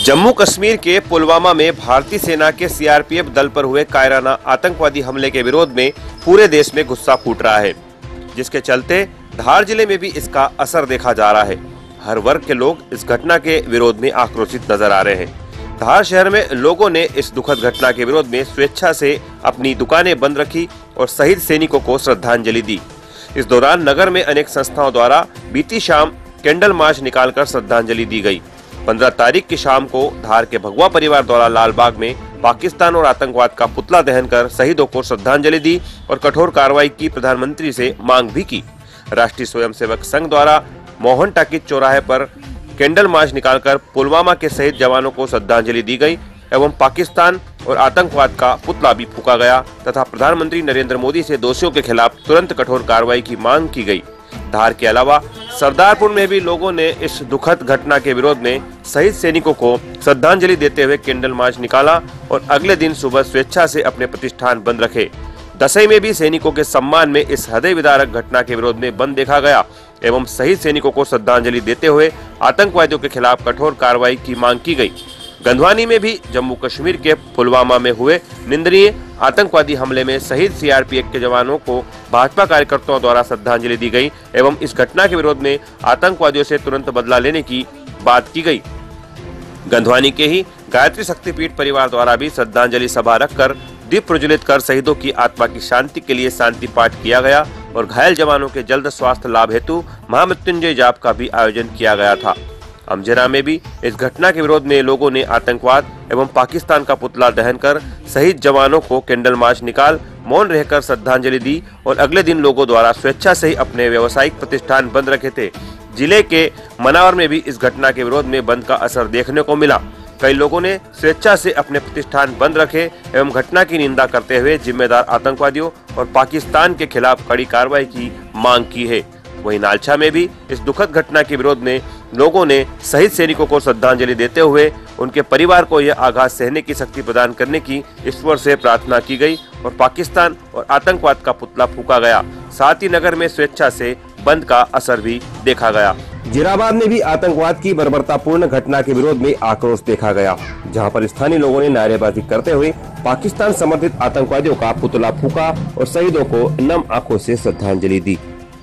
जम्मू कश्मीर के पुलवामा में भारतीय सेना के सीआरपीएफ दल पर हुए कायराना आतंकवादी हमले के विरोध में पूरे देश में गुस्सा फूट रहा है, जिसके चलते धार जिले में भी इसका असर देखा जा रहा है। हर वर्ग के लोग इस घटना के विरोध में आक्रोशित नजर आ रहे हैं। धार शहर में लोगों ने इस दुखद घटना के विरोध में स्वेच्छा से अपनी दुकानें बंद रखी और शहीद सैनिकों को श्रद्धांजलि दी। इस दौरान नगर में अनेक संस्थाओं द्वारा बीती शाम कैंडल मार्च निकालकर श्रद्धांजलि दी गई। 15 तारीख की शाम को धार के भगवा परिवार द्वारा लालबाग में पाकिस्तान और आतंकवाद का पुतला दहन कर शहीदों को श्रद्धांजलि दी और कठोर कार्रवाई की प्रधानमंत्री से मांग भी की। राष्ट्रीय स्वयंसेवक संघ द्वारा मोहन टाकिज चौराहे पर कैंडल मार्च निकालकर पुलवामा के शहीद जवानों को श्रद्धांजलि दी गई एवं पाकिस्तान और आतंकवाद का पुतला भी फूका गया तथा प्रधानमंत्री नरेंद्र मोदी से दोषियों के खिलाफ तुरंत कठोर कार्रवाई की मांग की गई। धार के अलावा सरदारपुर में भी लोगों ने इस दुखद घटना के विरोध में शहीद सैनिकों को श्रद्धांजलि देते हुए कैंडल मार्च निकाला और अगले दिन सुबह स्वेच्छा से अपने प्रतिष्ठान बंद रखे। दसई में भी सैनिकों के सम्मान में इस हृदय विदारक घटना के विरोध में बंद देखा गया एवं शहीद सैनिकों को श्रद्धांजलि देते हुए आतंकवादियों के खिलाफ कठोर कार्रवाई की मांग की गई। गंधवानी में भी जम्मू कश्मीर के पुलवामा में हुए निंदनीय आतंकवादी हमले में शहीद सीआरपीएफ के जवानों को भाजपा कार्यकर्ताओं द्वारा श्रद्धांजलि दी गई एवं इस घटना के विरोध में आतंकवादियों से तुरंत बदला लेने की बात की गई। गंधवानी के ही गायत्री शक्तिपीठ परिवार द्वारा भी श्रद्धांजलि सभा रखकर दीप प्रज्वलित कर शहीदों की आत्मा की शांति के लिए शांति पाठ किया गया और घायल जवानों के जल्द स्वास्थ्य लाभ हेतु महामृत्युंजय जाप का भी आयोजन किया गया था। अमजरा में भी इस घटना के विरोध में लोगों ने आतंकवाद एवं पाकिस्तान का पुतला दहन कर शहीद जवानों को कैंडल मार्च निकाल मौन रहकर श्रद्धांजलि दी और अगले दिन लोगों द्वारा स्वेच्छा से ही अपने व्यावसायिक प्रतिष्ठान बंद रखे थे। जिले के मनावर में भी इस घटना के विरोध में बंद का असर देखने को मिला। कई लोगों ने स्वेच्छा से अपने प्रतिष्ठान बंद रखे एवं घटना की निंदा करते हुए जिम्मेदार आतंकवादियों और पाकिस्तान के खिलाफ कड़ी कार्रवाई की मांग की है। वहीं नालछा में भी इस दुखद घटना के विरोध में लोगों ने शहीद सैनिकों को श्रद्धांजलि देते हुए उनके परिवार को यह आघात सहने की शक्ति प्रदान करने की ईश्वर से प्रार्थना की गई और पाकिस्तान और आतंकवाद का पुतला फूका गया। साथ ही नगर में स्वेच्छा से बंद का असर भी देखा गया। जिराबाद में भी आतंकवाद की बर्बरतापूर्ण घटना के विरोध में आक्रोश देखा गया, जहां पर स्थानीय लोगों ने नारेबाजी करते हुए पाकिस्तान समर्थित आतंकवादियों का पुतला फूका और शहीदों को नम आंखों से श्रद्धांजलि दी।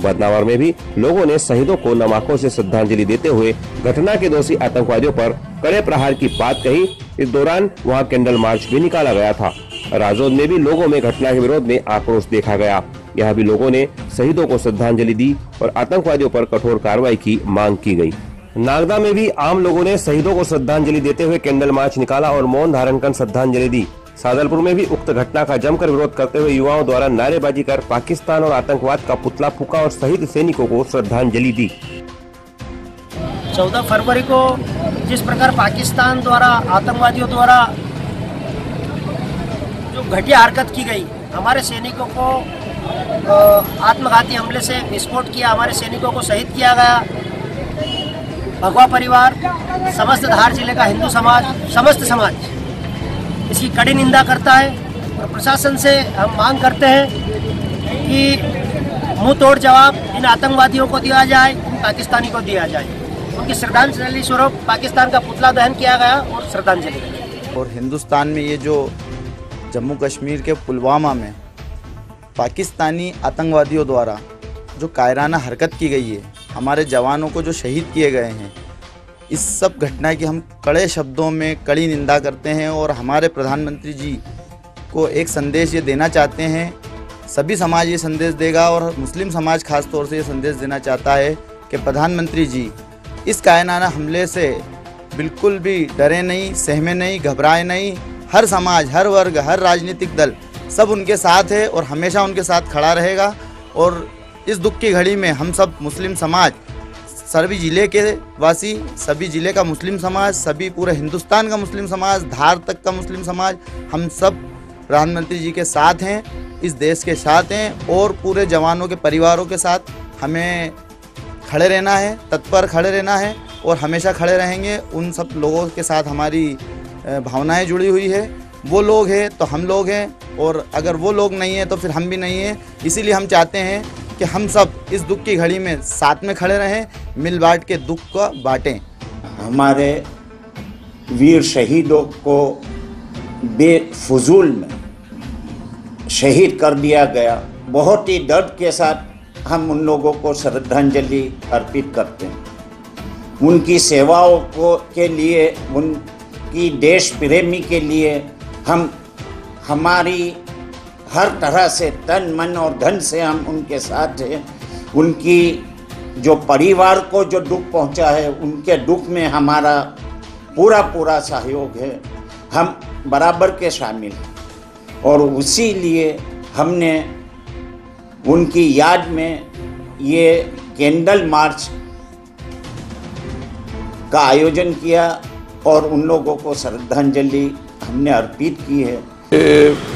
बदनावर में भी लोगों ने शहीदों को नम आंखों से श्रद्धांजलि देते हुए घटना के दोषी आतंकवादियों पर कड़े प्रहार की बात कही। इस दौरान वहां कैंडल मार्च भी निकाला गया था। राजौंद में भी लोगों में घटना के विरोध में आक्रोश देखा गया। यहाँ भी लोगों ने शहीदों को श्रद्धांजलि दी और आतंकवादियों पर कठोर कार्रवाई की मांग की गई। नागदा में भी आम लोगों ने शहीदों को श्रद्धांजलि देते हुए कैंडल मार्च निकाला और मौन धारण कर श्रद्धांजलि दी। सादलपुर में भी उक्त घटना का जमकर विरोध करते हुए युवाओं द्वारा नारेबाजी कर पाकिस्तान और आतंकवाद का पुतला फूका और शहीद सैनिकों को श्रद्धांजलि दी। 14 फरवरी को जिस प्रकार पाकिस्तान द्वारा आतंकवादियों द्वारा जो घटिया हरकत की गई, हमारे सैनिकों को आत्मघाती हमले से विस्फोट किया, हमारे सैनिकों को शहीद किया गया। भगवा परिवार, समस्त धार जिले का हिंदू समाज, समस्त समाज इसकी कड़ी निंदा करता है और प्रशासन से हम मांग करते हैं कि मुंह तोड़ जवाब इन आतंकवादियों को दिया जाए, इन पाकिस्तानी को दिया जाए। उनकी श्रद्धांजलि स्वरूप पाकिस्तान का पुतला दहन किया गया और श्रद्धांजलि। और हिंदुस्तान में ये जो जम्मू कश्मीर के पुलवामा में पाकिस्तानी आतंकवादियों द्वारा जो कायराना हरकत की गई है, हमारे जवानों को जो शहीद किए गए हैं, इस सब घटना की हम कड़े शब्दों में कड़ी निंदा करते हैं और हमारे प्रधानमंत्री जी को एक संदेश ये देना चाहते हैं। सभी समाज ये संदेश देगा और मुस्लिम समाज खास तौर से ये संदेश देना चाहता है कि प्रधानमंत्री जी इस कायराना हमले से बिल्कुल भी डरे नहीं, सहमे नहीं, घबराए नहीं। हर समाज, हर वर्ग, हर राजनीतिक दल सब उनके साथ है और हमेशा उनके साथ खड़ा रहेगा। और इस दुख की घड़ी में हम सब मुस्लिम समाज, सभी जिले के वासी, सभी जिले का मुस्लिम समाज, सभी पूरे हिंदुस्तान का मुस्लिम समाज, धार तक का मुस्लिम समाज, हम सब प्रधानमंत्री जी के साथ हैं, इस देश के साथ हैं और पूरे जवानों के परिवारों के साथ हमें खड़े रहना है, तत्पर खड़े रहना है और हमेशा खड़े रहेंगे। उन सब लोगों के साथ हमारी भावनाएं जुड़ी हुई है। वो लोग हैं तो हम लोग हैं और अगर वो लोग नहीं हैं तो फिर हम भी नहीं हैं। इसीलिए हम चाहते हैं कि हम सब इस दुख की घड़ी में साथ में खड़े रहें, मिल बांट के दुख को बांटें। हमारे वीर शहीदों को बेफजूल में शहीद कर दिया गया। बहुत ही दर्द के साथ हम उन लोगों को श्रद्धांजलि अर्पित करते हैं। उनकी सेवाओं के लिए, उनकी देश प्रेमी के लिए हम हमारी हर तरह से तन मन और धन से हम उनके साथ हैं। उनकी जो परिवार को जो दुख पहुंचा है, उनके दुख में हमारा पूरा सहयोग है। हम बराबर के शामिल हैं और उसी लिए हमने उनकी याद में ये कैंडल मार्च का आयोजन किया और उन लोगों को श्रद्धांजलि हमने अर्पित की है।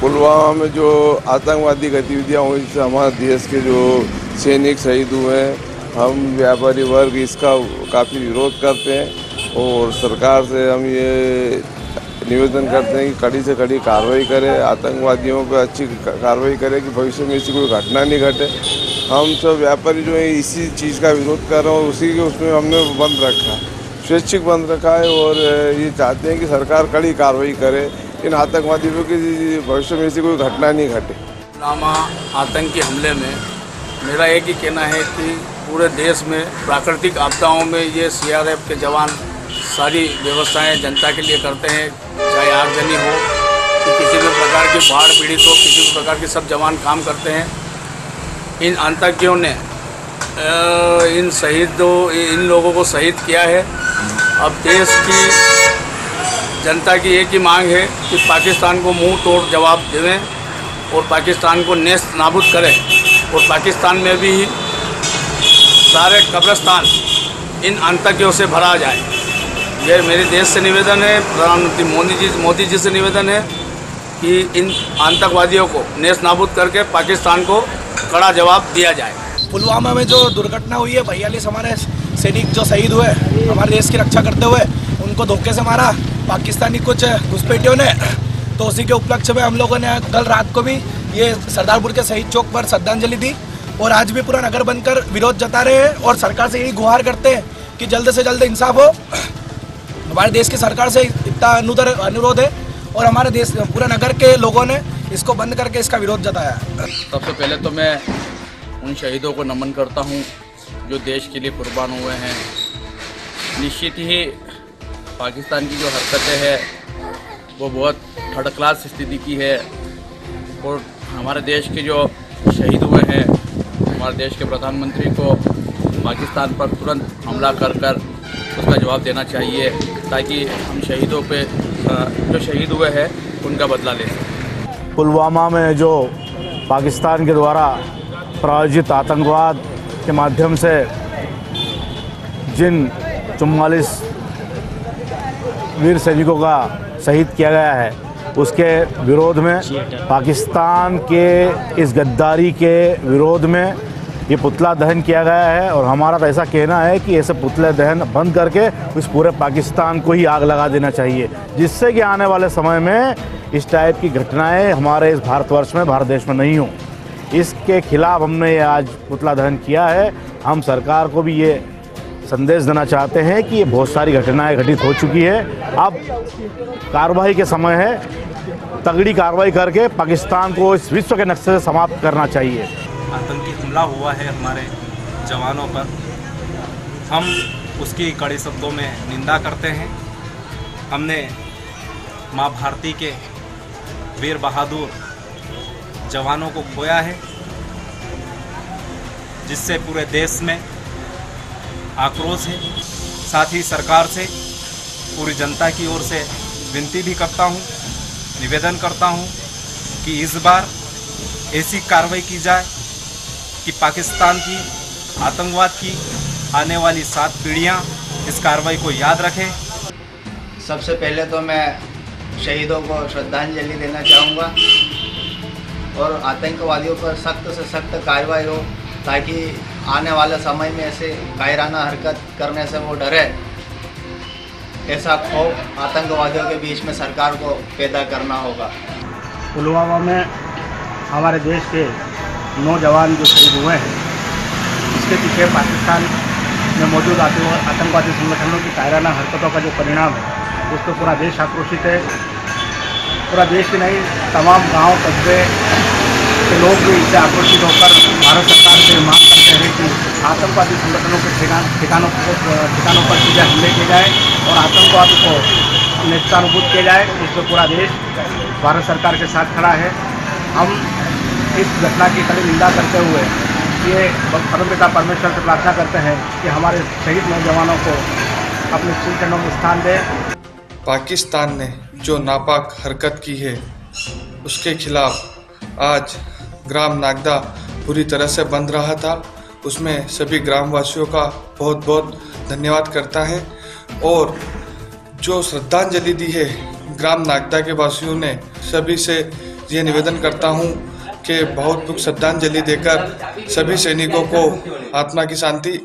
पुलवामा में जो आतंकवादी गतिविधियां हुई, इससे हमारे देश के जो सैनिक शहीद हुए हैं, हम व्यापारी वर्ग इसका काफ़ी विरोध करते हैं और सरकार से हम ये निवेदन करते हैं कि कड़ी से कड़ी कार्रवाई करे, आतंकवादियों पर अच्छी कार्रवाई करे कि भविष्य में ऐसी कोई घटना नहीं घटे। हम सब व्यापारी जो है इसी चीज़ का विरोध कर रहे हैं और उसी के उसमें हमने बंद रखा है, स्वैच्छिक बंद रखा है और ये चाहते हैं कि सरकार कड़ी कार्रवाई करे, इन आतंकवादियों की भविष्य में ऐसी कोई घटना नहीं घटे। पुलवामा आतंकी हमले में मेरा एक ही कहना है कि पूरे देश में प्राकृतिक आपदाओं में ये CRF के जवान सारी व्यवस्थाएं जनता के लिए करते हैं, चाहे आगजनी हो कि किसी भी प्रकार की बाढ़ पीड़ित हो, किसी भी प्रकार के सब जवान काम करते हैं। इन आतंकियों ने इन लोगों को शहीद किया है। अब देश की जनता की एक ही मांग है कि पाकिस्तान को मुंह तोड़ जवाब देवें और पाकिस्तान को नेस्त नाबूद करें और पाकिस्तान में भी सारे कब्रिस्तान इन आतंकियों से भरा जाए। ये मेरे देश से निवेदन है, प्रधानमंत्री मोदी जी से निवेदन है कि इन आतंकवादियों को नेस्त नाबूद करके पाकिस्तान को कड़ा जवाब दिया जाए। पुलवामा में जो दुर्घटना हुई है, 42 हमारे सैनिक जो शहीद हुए हमारे देश की रक्षा करते हुए, उनको धोखे से मारा पाकिस्तानी कुछ घुसपैठियों ने। तो उसी के उपलक्ष्य में हम लोगों ने कल रात को भी ये सरदारपुर के शहीद चौक पर श्रद्धांजलि दी और आज भी पूरा नगर बनकर विरोध जता रहे हैं और सरकार से यही गुहार करते हैं कि जल्द से जल्द इंसाफ हो। हमारे देश की सरकार से इतना अनुरोध है और हमारे देश पूरे नगर के लोगों ने इसको बंद करके इसका विरोध जताया। सबसे पहले तो मैं उन शहीदों को नमन करता हूं जो देश के लिए कुर्बान हुए हैं। निश्चित ही पाकिस्तान की जो हरकतें हैं वो बहुत थर्ड क्लास स्थिति की है और हमारे देश के जो शहीद हुए हैं, हमारे देश के प्रधानमंत्री को पाकिस्तान पर तुरंत हमला कर उसका जवाब देना चाहिए ताकि हम शहीदों पे जो शहीद हुए हैं उनका बदला ले सकें। पुलवामा में जो पाकिस्तान के द्वारा प्रायोजित आतंकवाद के माध्यम से जिन 44 वीर सैनिकों का शहीद किया गया है, उसके विरोध में, पाकिस्तान के इस गद्दारी के विरोध में ये पुतला दहन किया गया है। और हमारा तो ऐसा कहना है कि ऐसे पुतले दहन बंद करके इस पूरे पाकिस्तान को ही आग लगा देना चाहिए, जिससे कि आने वाले समय में इस टाइप की घटनाएं हमारे इस भारतवर्ष में, भारत देश में नहीं हो। इसके खिलाफ हमने ये आज पुतला दहन किया है। हम सरकार को भी ये संदेश देना चाहते हैं कि ये बहुत सारी घटनाएं घटित हो चुकी है, अब कार्रवाई के समय है, तगड़ी कार्रवाई करके पाकिस्तान को इस विश्व के नक्शे से समाप्त करना चाहिए। आतंकी हमला हुआ है हमारे जवानों पर, हम उसकी कड़े शब्दों में निंदा करते हैं। हमने माँ भारती के वीर बहादुर जवानों को खोया है, जिससे पूरे देश में आक्रोश है। साथ ही सरकार से, पूरी जनता की ओर से विनती भी करता हूँ, निवेदन करता हूँ कि इस बार ऐसी कार्रवाई की जाए कि पाकिस्तान की आतंकवाद की आने वाली 7 पीढ़ियाँ इस कार्रवाई को याद रखें। सबसे पहले तो मैं शहीदों को श्रद्धांजलि देना चाहूँगा और आतंकवादियों पर सख्त से सख्त कार्रवाई हो ताकि आने वाले समय में ऐसे कायराना हरकत करने से वो डरे। ऐसा खौफ आतंकवादियों के बीच में सरकार को पैदा करना होगा। पुलवामा में हमारे देश के नौजवान जो शहीद हुए हैं, इसके पीछे पाकिस्तान में मौजूद आतंकवादी संगठनों की कायराना हरकतों का जो परिणाम है, उस पर पूरा देश आक्रोशित है। पूरा देश ही नहीं, तमाम गांव कस्बे के लोग भी इससे आक्रोशित होकर भारत सरकार से मांग करते हैं कि आतंकवादी संगठनों के ठिकानों पर सीधे हमले किए जाए और आतंकवाद को नेस्तानाबूद किया जाए। इस पर पूरा देश भारत सरकार के साथ खड़ा है। हम इस घटना की कड़ी निंदा करते हुए ये परमपिता परमेश्वर से प्रार्थना करते हैं कि हमारे शहीद नौजवानों को अपने चिंतनों में स्थान दे। पाकिस्तान ने जो नापाक हरकत की है उसके खिलाफ आज ग्राम नागदा पूरी तरह से बंद रहा था। उसमें सभी ग्रामवासियों का बहुत बहुत धन्यवाद करता है और जो श्रद्धांजलि दी है ग्राम नागदा के वासियों ने, सभी से ये निवेदन करता हूँ कि बहुत श्रद्धांजलि देकर सभी सैनिकों को आत्मा की शांति